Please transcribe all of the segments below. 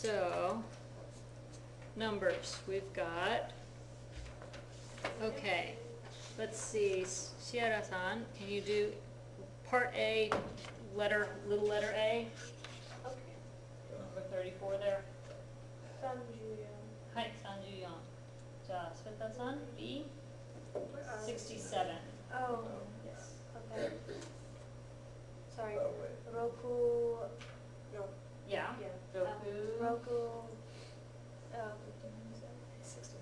So, numbers, we've got, okay, let's see, Shiara-san, can you do part A, little letter A, Okay. number 34 there? 34. はい、34。じゃあ、Sveta-san, B? Uh, 67. Oh, yes. Okay. Sorry. Oh, wait. Roku. No. Yeah. Yeah. Roku. Roku. 60.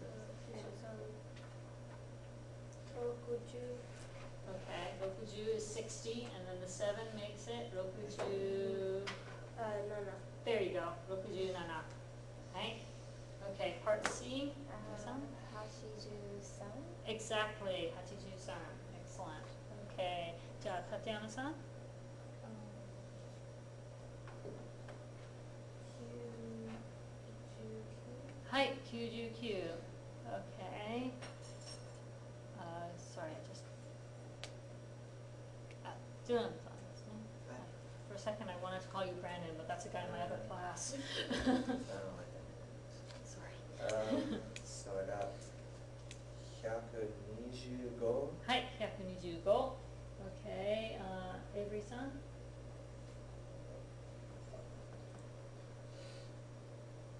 Okay, Rokuju is 60, and then the 7 makes it Rokuju. Nana. There you go, Rokuju Nana. Right? Okay, part C. Hashizu-san. Exactly, Hachiju-san. Excellent. Okay, じゃあ、Tatiana-san? はい、99. Okay. Sorry, I just. Dylan-san. For a second, I wanted to call you Brandon, but that's a guy in my other class. Sorry. So I got 125. はい、125. Okay, Avery-san?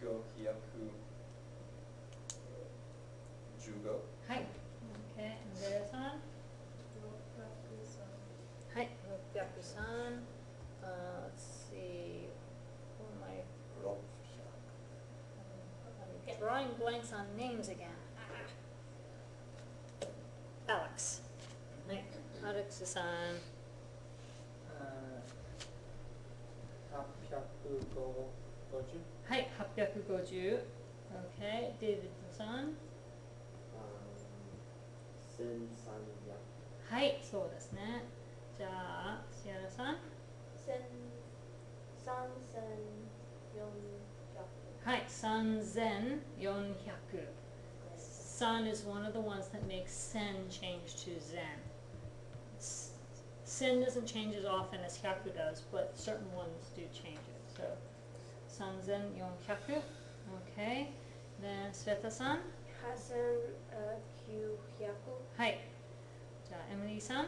515. はい。Okay, Andrea-san? はい、603. Let's see. Who am I? 600. I'm drawing blanks on names again. Alex. はい、Alex-san. 850. はい、850. Okay, David-san? 1300. はい、そうですね。じゃあ、シアラさん。3400. はい、3400. Sun is one of the ones that makes sen change to zen. Sen doesn't change as often as hyaku does, but certain ones do change it. So, sanzen 400. Okay. Then, Sveta-san. 8900. はい。じゃあ、エミリーさん。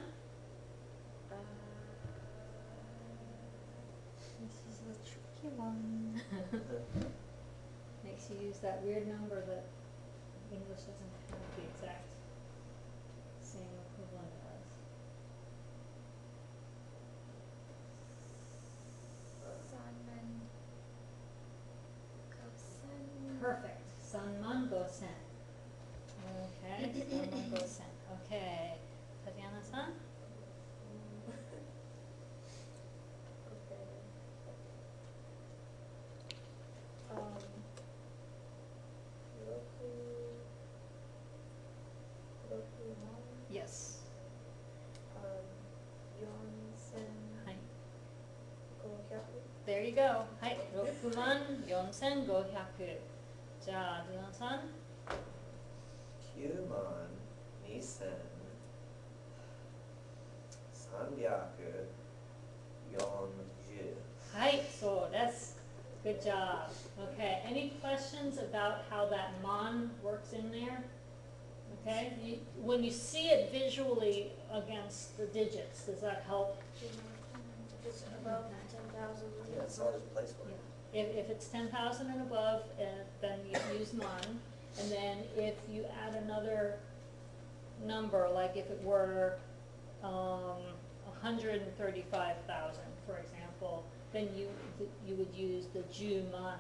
This is the tricky one. Makes you use that weird number that English doesn't have the exact same equivalent as. Perfect. Sanman gosen. Okay. Sanman gosen. Okay. Tatiana-san? Okay. Roku-man. Yes. Yonsen. はい。 500. There you go. はい。6万4500. じゃあ、ディナさん。 92,340. はい、そうです. Good job. Okay, any questions about how that mon works in there? Okay, when you see it visually against the digits, does that help? It's above 10,000. Yeah, it's all just placeholder. If it's 10,000 and above, then you use mon. And then if you add another number, like if it were 135,000, for example, then you would use the Ju-man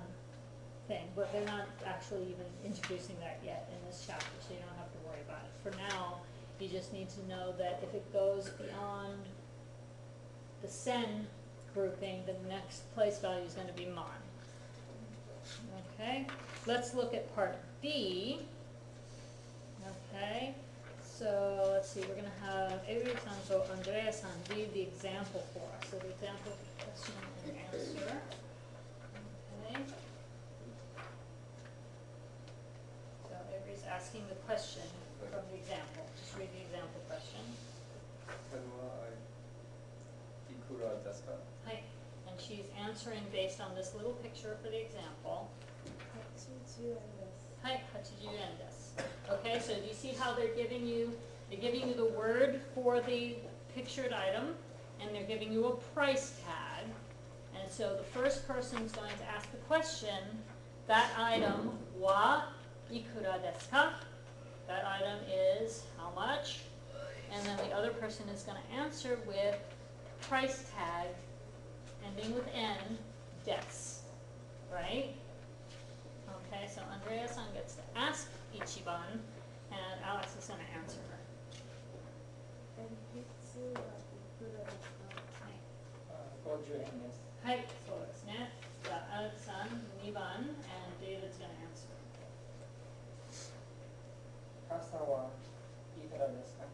thing. But they're not actually even introducing that yet in this chapter, so you don't have to worry about it. For now, you just need to know that if it goes beyond the sen grouping, the next place value is going to be mon. Okay, let's look at part B. Okay, so let's see, we're going to have Avery-san, so Andrea-san read the example for us. So the example question and answer. Okay. So Avery's asking the question from the example. Just read the example question. これはいくらですか? はい. And she's answering based on this little picture for the example. 80円です。はい、80円です. Okay, so do you see how they're giving you the word for the pictured item, and they're giving you a price tag. And so the first person's going to ask the question, that item wa ikura desu ka? That item is how much? And then the other person is going to answer with price tag ending with N, des. Right? Okay, so Andrea-san gets to ask Ichiban, and Alex is going to answer her. 鉛筆はいくらですか？50円です。はい、そうですね。じゃあ、Alex さん2番、and David's going to answer. 傘はいくらですか？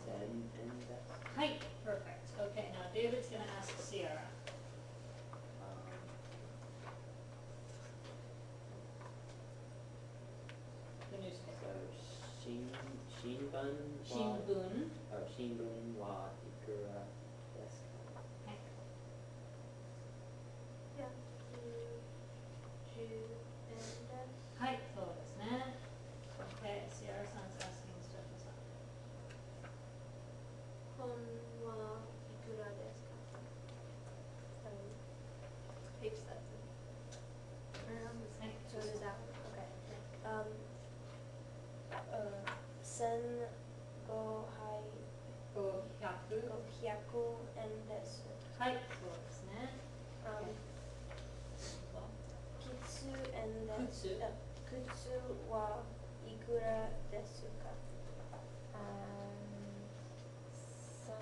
1000 円です。はい、perfect. Okay, now David's going to ask Sierra. The newspaper. Shinbun Shinbun. Shinbun wa ikura desu ka? はい110円です。はい、そうですね。Okay, Sierra さん is asking Stefan さん。本はいくらですか？Page 7. Hey. So is that okay? 1500円です。はい、そうですね。靴円です。靴靴はいくらですか？3500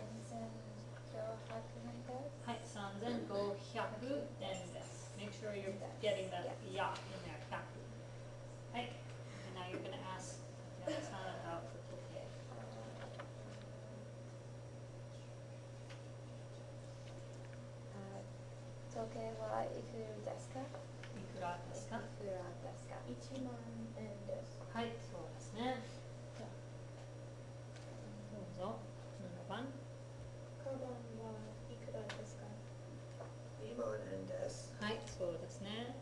円です。はい、3500円です. Make sure you're getting that ya in there, 100. はい, and now you're going to ask Yana-san about the bouquet. 時計はいくらですか？いくらですか? いくらですか？1万円です。はい、そうですね。じゃあ、どうぞ。7番。カバンはいくらですか2万円です。はい、そうですね。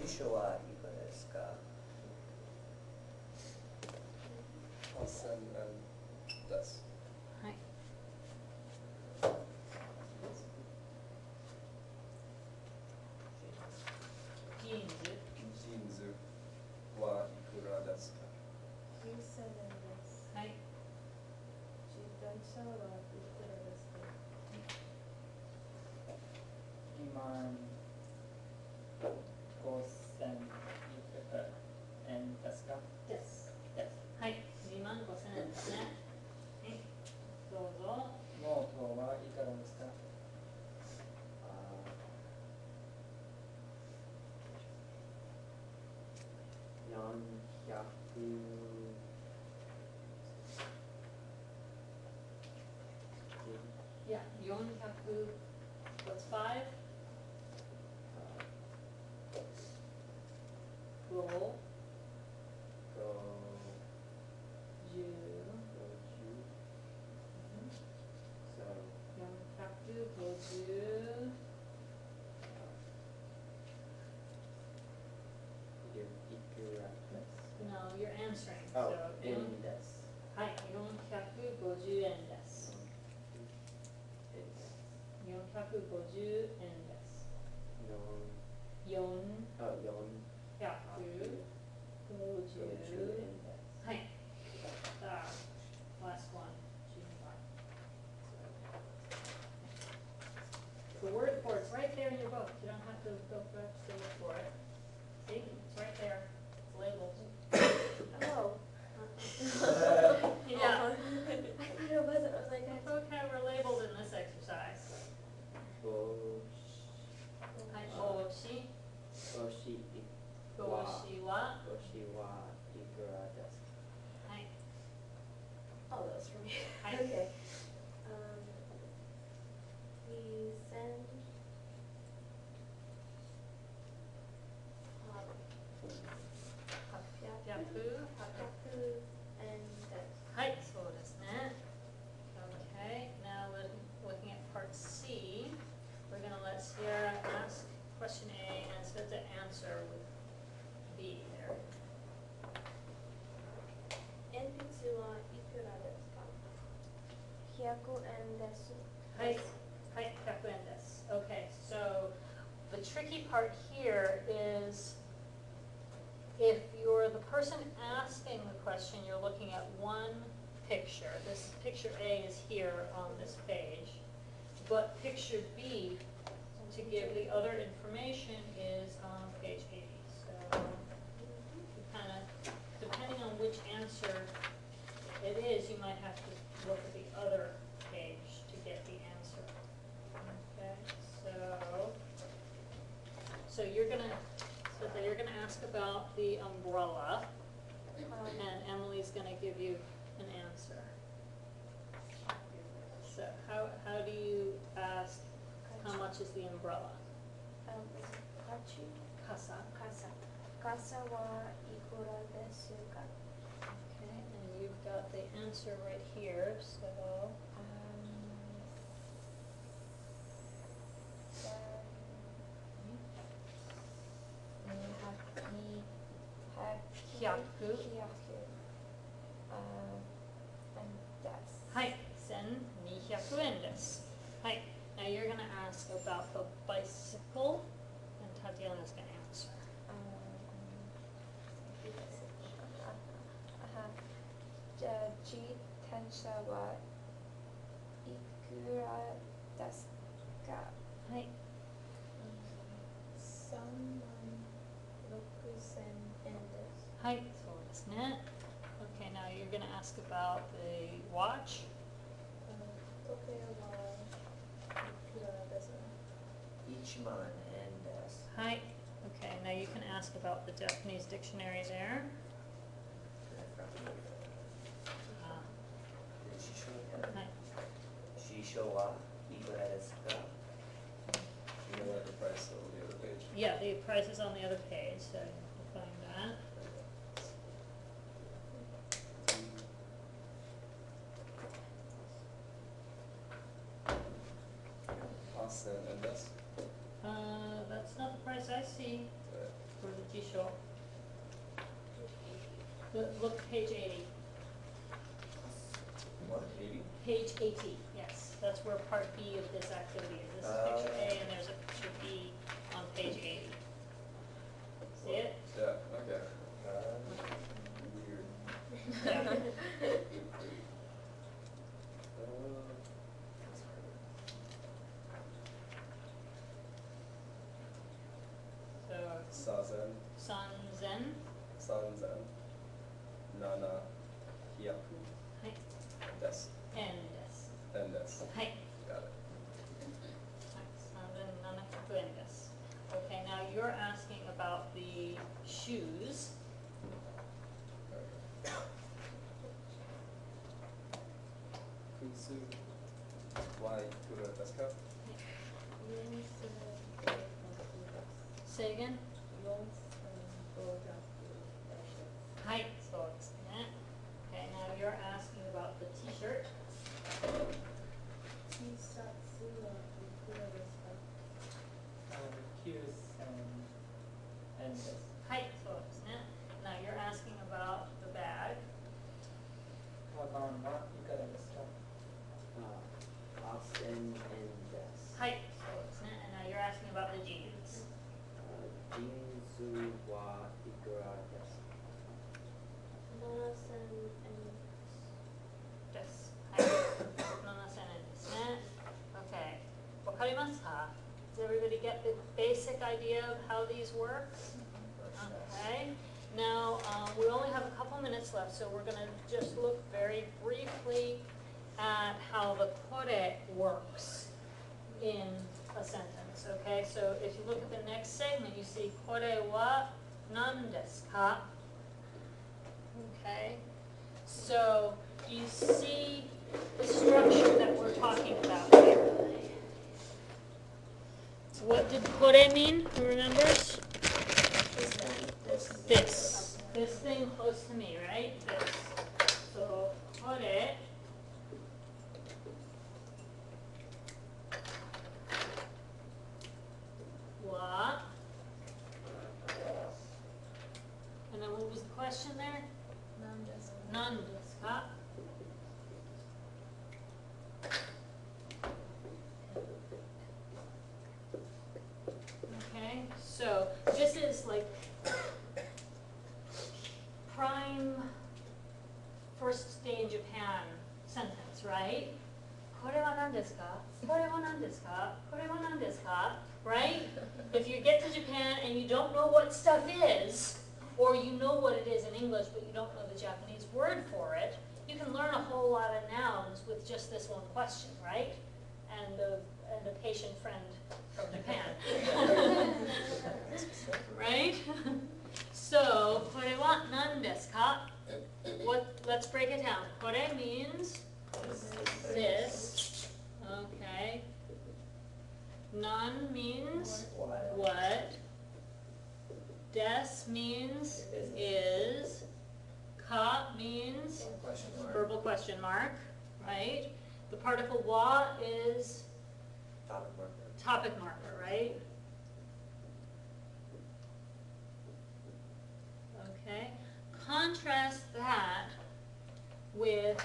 辞書はいくらですか8000円です。はい。ジーンズ。ジーンズはいくらですか？ 9000円です。はい。自転車はいくらですか2万5000円ですか？です。はい、25,000円ですね。はい、どうぞ。ノートはいくらですか？ Yeah, 400, what's 5? Go, 10, 450. No, you're answering. Oh, So, in desu. はい、450円です。450円です。450はい。Last one. The word for it's right there in your book. You don't have to go back to look for it. See, it's right there. It's labeled. Oh. Yeah. I thought it wasn't. I was like, It's okay, we're labeled in this exercise. はい、帽子。帽子は。はい。 oh, that was for me. はい。 Okay. 2800円100円です。はい、はい、100円です. Okay, so the tricky part here is if you're the person asking the question, you're looking at one picture. This picture A is here on this page, but picture B, to give the other information, is on page 80. So you kind of, depending on which answer it is, you might have to look at the other page to get the answer. Okay, so you're gonna ask about the umbrella, and Emily's gonna give you an answer. So how do you ask how much is the umbrella? 傘. 傘はいくらですか? Okay, and you've got the answer right here, so はい、1200円です. はい, now you're going to ask about the bicycle, and Tatiana's going to answer. じゃあ自転車はいくらですか? はい。36,000円です。はい、そうですね. Okay, now you're going to ask about the watch. 時計はいくらですか? 1万円です。はい. Okay, now you can ask about the Japanese dictionary there. はい。辞書はいくらですか? You know, like the price on the other page. Yeah, the price is on the other page, so you'll find that. Asen and this. That's not the price I see for the Jisho. Look, page 80. 180? Page 80, yes. That's where part B of this activity is. This is picture A, and there's a picture B on page 80. See it? Yeah, okay. Weird. Yeah. So, Sazen, Sanzen. Sanzen, Nana, Hyaku, はい。 Des, N です。 and Des. はい。 Got it. 3700円です. Okay, now you're asking about the shoes. Kutsu, wa ikura desu ka? Say again? はい、そうですね. Okay, now you're asking about the t-shirt. T シャツはいくらですか? 9000円です。はい、そうですね. Now you're asking about the bag. カバンはいかがですか? 8000円です。はい、そうですね. And now you're asking about the jeans. ジーンズはいくらですか? 7,000円です。です. はい、7000円ですね. Okay, わかりますか? Does everybody get the basic idea of how these work? Okay, now we only have a couple minutes left, so we're going to just look very briefly at how the kore works in a sentence. Okay, so if you look at the next segment, you see kore wa nan desu ka? Okay, so you see the structure that we're talking about here. What did kore mean? Who remembers? This thing close to me, right? This. So kore wa, and then what was the question there? なんですか? Nan desu ka? So this is like prime first day in Japan sentence, right? これは何ですか? これは何ですか? これは何ですか? Right? If you get to Japan and you don't know what stuff is, or you know what it is in English but you don't know the Japanese word for it, you can learn a whole lot of nouns with just this one question, right? And a patient friend from Japan. Right? So, これは何ですか? Let's break it down. これ means this. Okay. Nan means what? Des means is. Ka means Question mark. verbal question mark, right? The particle wa is Topic marker. topic marker, right? Okay. Contrast that with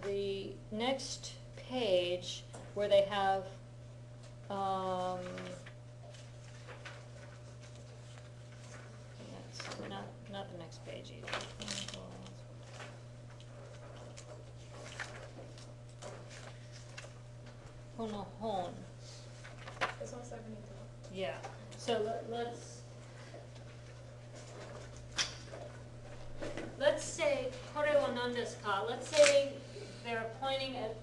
the next page where they have that's not the next page either. Hono hon. This one's 72. Yeah. So let's say これは何ですか? Let's say they're pointing at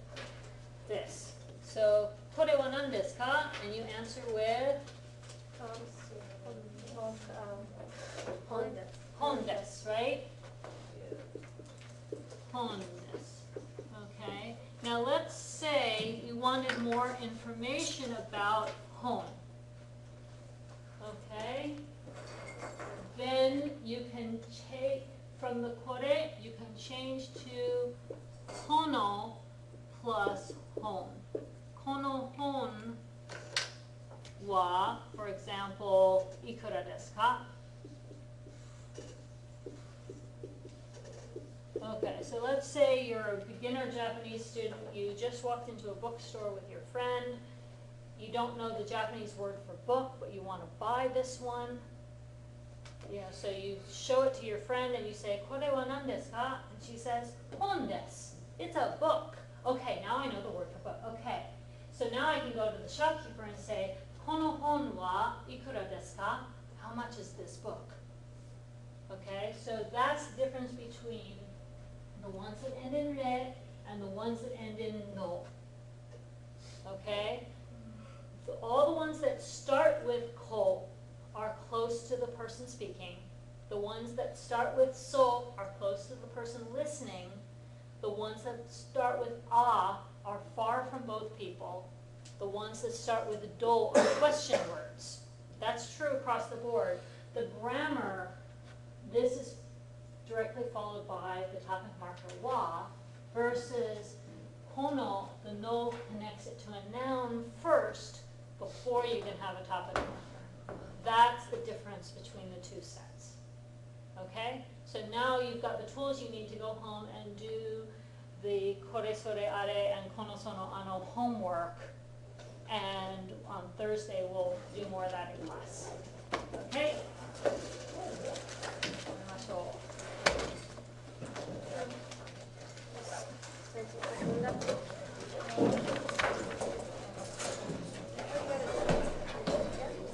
this. So これは何ですか? And you answer with 本です, right? Yeah. 本です. Okay. Now let's say you wanted more information about hon. Okay. Then you can take from the kore, you can change to kono plus hon. Kono hon wa, for example, ikura desu ka? Okay, so let's say you're a beginner Japanese student, you just walked into a bookstore with your friend, you don't know the Japanese word for book, but you want to buy this one. Yeah, so you show it to your friend and you say, これは何ですか? And she says, 本です. It's a book. Okay, now I know the word for book. Okay, so now I can go to the shopkeeper and say, この本はいくらですか? How much is this book? Okay, so that's the difference between the ones that end in re and the ones that end in no. Okay? So all the ones that start with ko are close to the person speaking. The ones that start with so are close to the person listening. The ones that start with are far from both people. The ones that start with do are question words. That's true across the board. The grammar, this is directly followed by the topic marker wa, versus kono, the no connects it to a noun first before you can have a topic marker. That's the difference between the two sets. Okay? So now you've got the tools you need to go home and do the kore sore are and kono sono ano homework, and on Thursday we'll do more of that in class. Okay?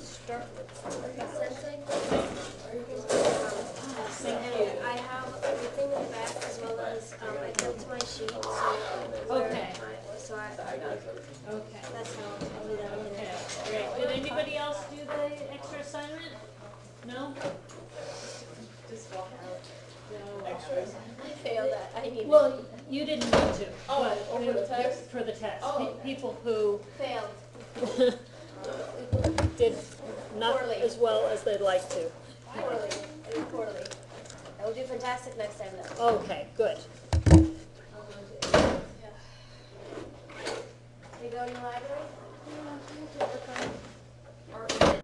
Start I have everything in the back as well as I built my sheet. Okay. So Okay. that's how I'll do that in a Okay, minute. great. Did anybody else do the extra assignment? No? Just walk out. I failed that. I need Well, you didn't need to. Oh, but over the test? For the test. Oh. People who failed did not Poorly. as well as they'd like to. poorly. I did poorly. I will do fantastic next time though. Okay, good. You go in the library?